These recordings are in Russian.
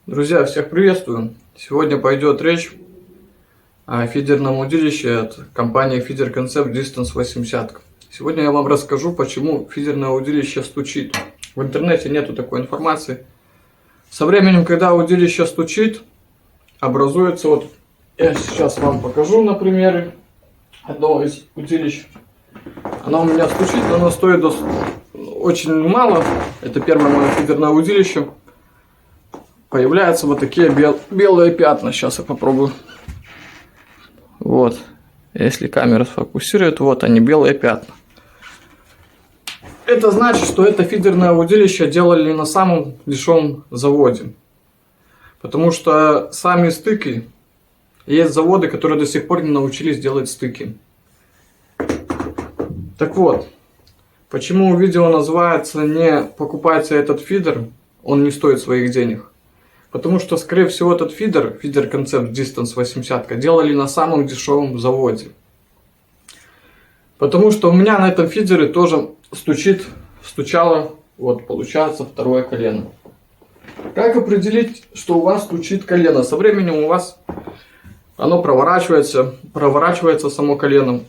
Друзья, всех приветствую! Сегодня пойдет речь о фидерном удилище от компании Feeder Concept Distance 80. Сегодня я вам расскажу, почему фидерное удилище стучит. В интернете нету такой информации. Со временем, когда удилище стучит, образуется вот, я сейчас вам покажу на примере одного из удилищ. Оно у меня стучит, но оно стоит очень мало. Это первое мое фидерное удилище. Появляются вот такие белые пятна. Сейчас я попробую. Вот. Если камера сфокусирует, вот они, белые пятна. Это значит, что это фидерное удилище делали на самом дешевом заводе. Потому что сами стыки, есть заводы, которые до сих пор не научились делать стыки. Так вот, почему видео называется «Не покупайте этот фидер, он не стоит своих денег». Потому что, скорее всего, этот Feeder Concept Distance 80 делали на самом дешевом заводе. Потому что у меня на этом фидере тоже стучало, вот получается, второе колено. Как определить, что у вас стучит колено? Со временем у вас оно проворачивается само колено.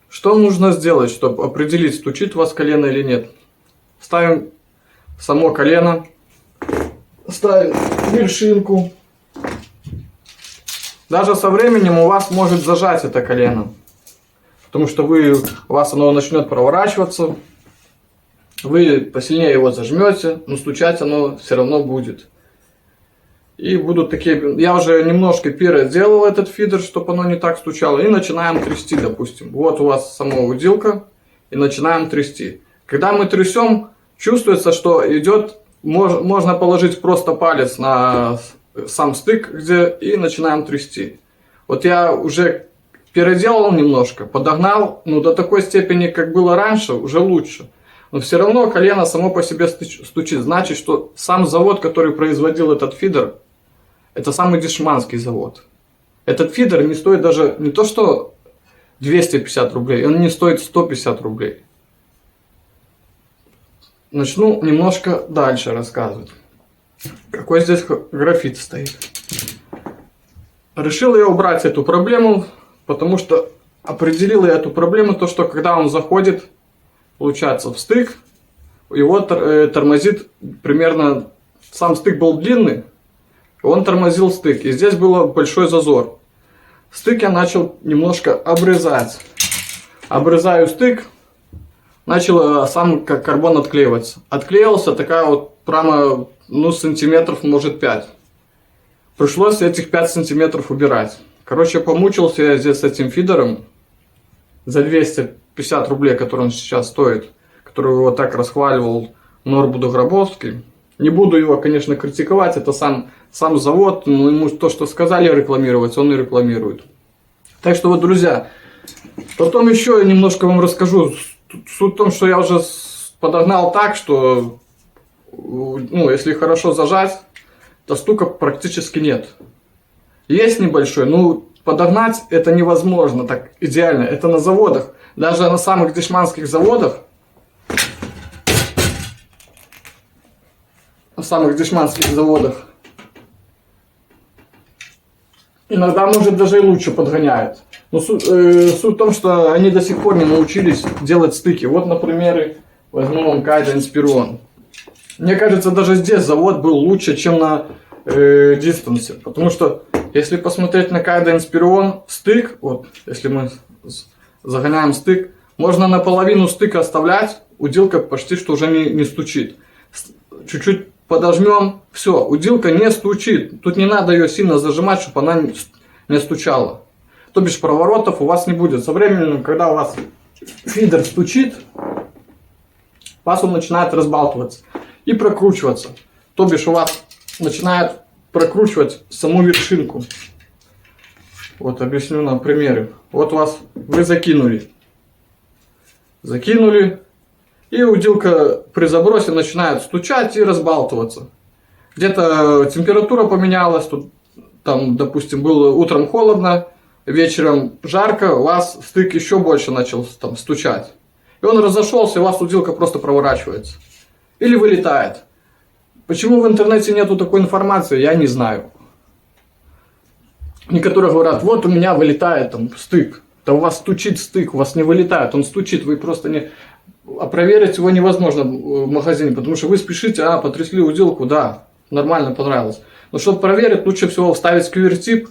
Что нужно сделать, чтобы определить, стучит у вас колено или нет? Ставим само колено. Ставим вершинку. Даже со временем у вас может зажать это колено. Потому что у вас оно начнет проворачиваться. Вы посильнее его зажмете, но стучать оно все равно будет. И будут такие... Я уже немножко переделал этот фидер, чтобы оно не так стучало. И начинаем трясти, допустим. Вот у вас сама удилка. И начинаем трясти. Когда мы трясем, чувствуется, что идет... Можно положить просто палец на сам стык, и начинаем трясти. Вот я уже переделал немножко, подогнал, до такой степени, как было раньше, уже лучше. Но все равно колено само по себе стучит. Значит, что сам завод, который производил этот фидер, это самый дешманский завод. Этот фидер не стоит даже не то что 250 рублей, он не стоит 150 рублей. Начну немножко дальше рассказывать. Какой здесь графит стоит. Решил я убрать эту проблему, потому что определил я эту проблему, то что когда он заходит, получается, в стык, его тормозит примерно, сам стык был длинный, он тормозил стык, и здесь был большой зазор. Стык я начал немножко обрезать. Обрезаю стык. Начал сам карбон отклеиваться. Отклеился такая вот прямо, сантиметров, может 5. Пришлось этих 5 сантиметров убирать. Короче, помучился я здесь с этим фидером. За 250 рублей, который он сейчас стоит. Который его так расхваливал Норбуду Гробовский. Не буду его, конечно, критиковать. Это сам завод. Но ему то, что сказали рекламировать, он и рекламирует. Так что вот, друзья. Потом еще немножко вам расскажу. Суть в том, что я уже подогнал так, что, если хорошо зажать, то стука практически нет. Есть небольшой, подогнать это невозможно так идеально. Это на заводах, даже на самых дешманских заводах, иногда, может, даже и лучше подгоняют. Но суть в том, что они до сих пор не научились делать стыки. Вот, например, возьму вам Кайда Inspiron. Мне кажется, даже здесь завод был лучше, чем на дистансе. Потому что, если посмотреть на Кайда Inspiron, стык, вот, если мы загоняем стык, можно наполовину стыка оставлять, удилка почти что уже не стучит. Чуть-чуть подожмем, все, удилка не стучит. Тут не надо ее сильно зажимать, чтобы она не стучала. То бишь проворотов у вас не будет. Со временем, когда у вас фидер стучит, у вас он начинает разбалтываться и прокручиваться. То бишь у вас начинает прокручивать саму вершинку. Вот объясню на примере. Вот вы закинули. И удилка при забросе начинает стучать и разбалтываться. Где-то температура поменялась. Тут, допустим, было утром холодно. Вечером жарко, у вас стык еще больше начал стучать. И он разошелся, и у вас удилка просто проворачивается. Или вылетает. Почему в интернете нету такой информации, я не знаю. Некоторые говорят, вот у меня вылетает там стык. Да у вас стучит стык, у вас не вылетает, он стучит, вы просто не... А проверить его невозможно в магазине, потому что вы спешите, потрясли удилку, да, нормально, понравилось. Но чтобы проверить, лучше всего вставить QR-тип,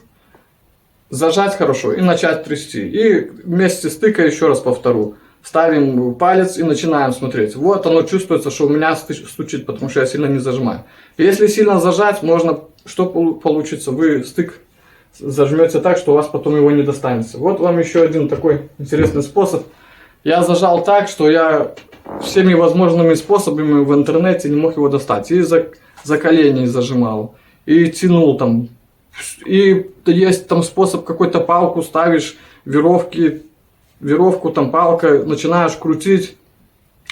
зажать хорошо и начать трясти. И вместе стыка, еще раз повторю, ставим палец и начинаем смотреть. Вот оно чувствуется, что у меня стучит, потому что я сильно не зажимаю. Если сильно зажать, можно, что получится, вы стык зажмете так, что у вас потом его не достанется. Вот вам еще один такой интересный способ. Я зажал так, что я всеми возможными способами в интернете не мог его достать. И за колени зажимал, и тянул там. И есть там способ, какой-то палку ставишь, веровку там палка, начинаешь крутить.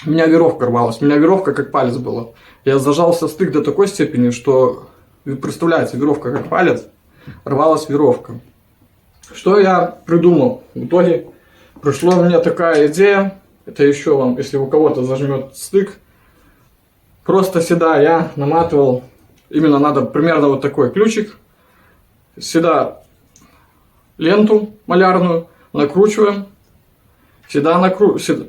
У меня веровка рвалась, у меня веровка как палец была. Я зажался в стык до такой степени, что, вы представляете, веровка как палец, рвалась веровка. Что я придумал? В итоге пришла у меня такая идея, это еще вам, если у кого-то зажмет стык, просто сюда я наматывал, именно надо примерно вот такой ключик, сюда ленту малярную накручиваем, сюда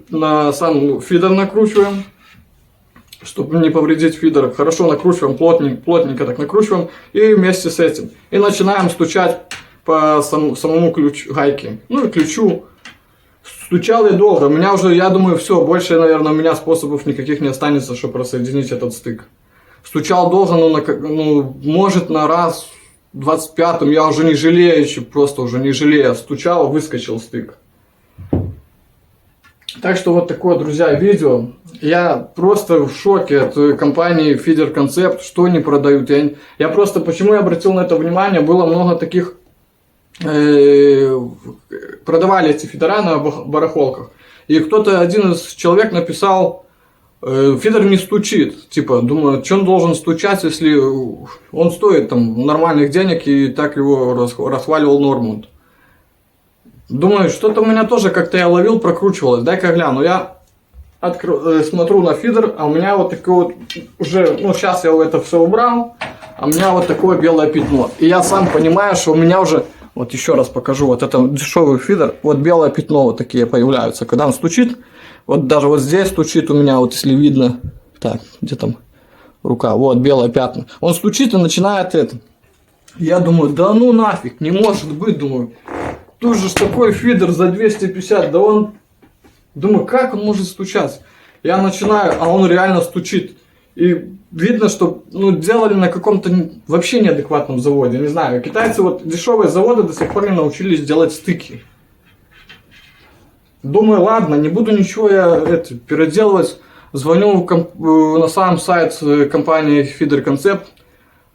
на сам фидер накручиваем, чтобы не повредить фидер. Хорошо накручиваем, плотненько так накручиваем, и вместе с этим. И начинаем стучать по самому гайке, ну и ключу. Стучал я долго, у меня уже, я думаю, все, больше, наверное, у меня способов никаких не останется, чтобы просоединить этот стык. Стучал долго, может на раз 25-м, я уже не жалею, просто уже не жалею, стучал, выскочил стык. Так что вот такое, друзья, видео. Я просто в шоке от компании Feeder Concept, что они продают. Я просто, почему я обратил на это внимание, было много таких, продавали эти фидера на барахолках. И кто-то, один из человек написал, фидер не стучит. Типа, думаю, что он должен стучать, если он стоит там нормальных денег, и так его расхваливал Нормунд. Думаю, что-то у меня тоже как-то я ловил, прокручивалось. Дай-ка гляну. Я смотрю на фидер, а у меня вот такое вот уже, сейчас я это все убрал, а у меня вот такое белое пятно. И я сам понимаю, что у меня уже, вот еще раз покажу, вот это дешевый фидер, вот белое пятно вот такие появляются. Когда он стучит, вот даже вот здесь стучит у меня, вот если видно, так, где там рука, вот белое пятно. Он стучит и начинает это. Я думаю, да ну нафиг, не может быть, думаю. Тут же такой фидер за 250, да он... Думаю, как он может стучать? Я начинаю, а он реально стучит. И видно, что делали на каком-то вообще неадекватном заводе. Не знаю, китайцы, вот дешевые заводы до сих пор не научились делать стыки. Думаю, ладно, не буду ничего я переделывать. Звоню на сам сайт компании Feeder Concept.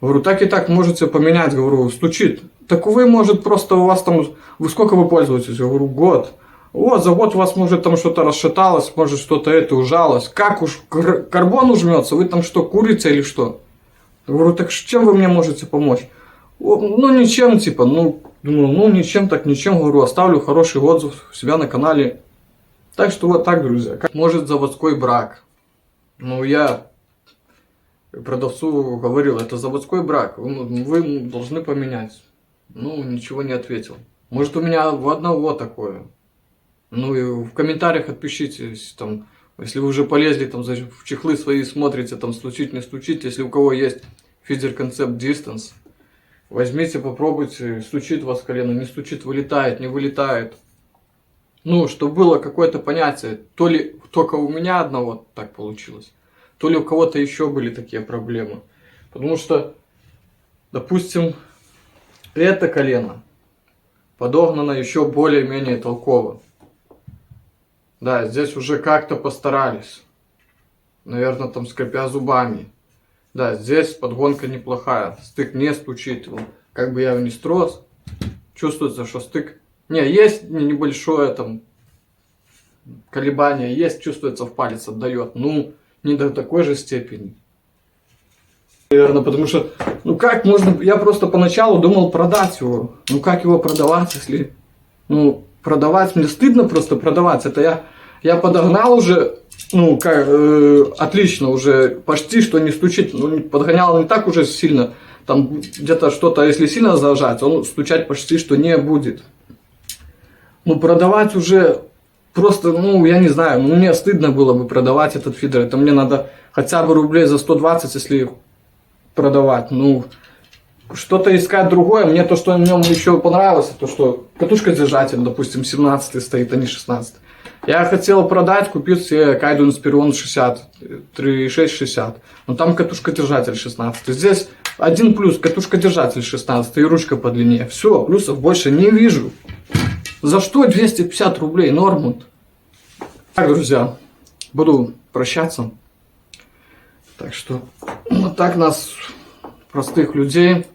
Говорю, так и так можете поменять, говорю, стучит. Так вы, может, просто у вас там, вы сколько вы пользуетесь? Я говорю, год. Вот, за год у вас, может, там что-то расшаталось, может, что-то ужалось. Как уж карбон ужмется, вы там что, курица или что? Я говорю, так чем вы мне можете помочь? Ничем, типа, думаю, ничем, так ничем, говорю, оставлю хороший отзыв у себя на канале. Так что вот так, друзья. Как может заводской брак? Я продавцу говорил, это заводской брак, вы должны поменять. Ничего не ответил. Может, у меня в одного такое. И в комментариях отпишитесь, там, если вы уже полезли там, в чехлы свои, смотрите, там, стучить, не стучить. Если у кого есть Feeder Concept Distance, возьмите, попробуйте, стучит у вас колено, не стучит, вылетает, не вылетает. Чтобы было какое-то понятие, то ли только у меня одного так получилось, то ли у кого-то еще были такие проблемы. Потому что, допустим, это колено подогнано еще более-менее толково. Да, здесь уже как-то постарались. Наверное, там скрипя зубами. Да, здесь подгонка неплохая. Стык не стучит. Как бы я его не строс, чувствуется, что стык... есть небольшое там колебание, есть, чувствуется, в палец отдает. Не до такой же степени. Наверное, потому что, как можно, я просто поначалу думал продать его. Как его продавать, если, продавать, мне стыдно просто продавать. Это Я подогнал уже, ну, как, отлично уже, почти что не стучит. Ну, подгонял не так уже сильно. Там где-то что-то, если сильно зажать, он стучать почти что не будет. Ну, продавать уже просто, ну, я не знаю, ну, мне стыдно было бы продавать этот фидер. Это мне надо хотя бы рублей за 120, если продавать. Ну, что-то искать другое. Мне то, что в нем еще понравилось, то, что катушка-держатель, допустим, 17 стоит, а не 16. Я хотел продать, купил себе Kaido Inspiron 60, 3.660. Но там катушка-держатель 16. Здесь один плюс, катушка-держатель 16 и ручка подлиннее. Все, плюсов больше не вижу. За что 250 рублей, Нормунд? Так, друзья, буду прощаться. Так что, вот так нас, простых людей.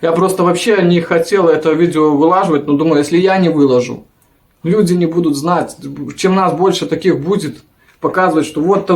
Я просто вообще не хотел это видео вылаживать, но думаю, если я не выложу, люди не будут знать. Чем нас больше таких будет, показывать, что вот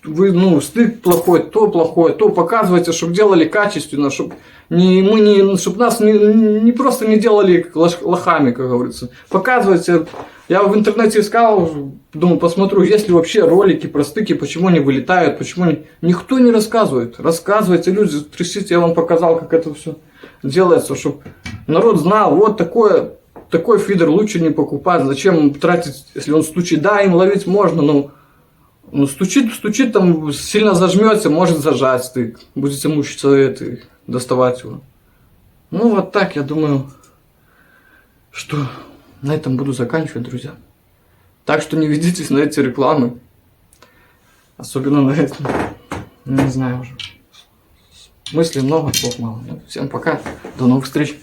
вы, ну, стык плохой, то показывайте, чтобы делали качественно, чтобы чтобы нас не просто не делали лохами, как говорится. Показывайте. Я в интернете искал, думаю, посмотрю, есть ли вообще ролики про стыки, почему они вылетают, почему никто не рассказывает. Рассказывайте, люди, трясите, я вам показал, как это все делается, чтобы народ знал, вот такой фидер лучше не покупать, зачем тратить, если он стучит, да, им ловить можно, но стучит, там сильно зажмете, может зажать стык, будете мучиться это, доставать его. Ну вот так, я думаю, что на этом буду заканчивать, друзья. Так что не ведитесь на эти рекламы, особенно на это, не знаю уже. Мыслей много, слов мало. Всем пока, до новых встреч.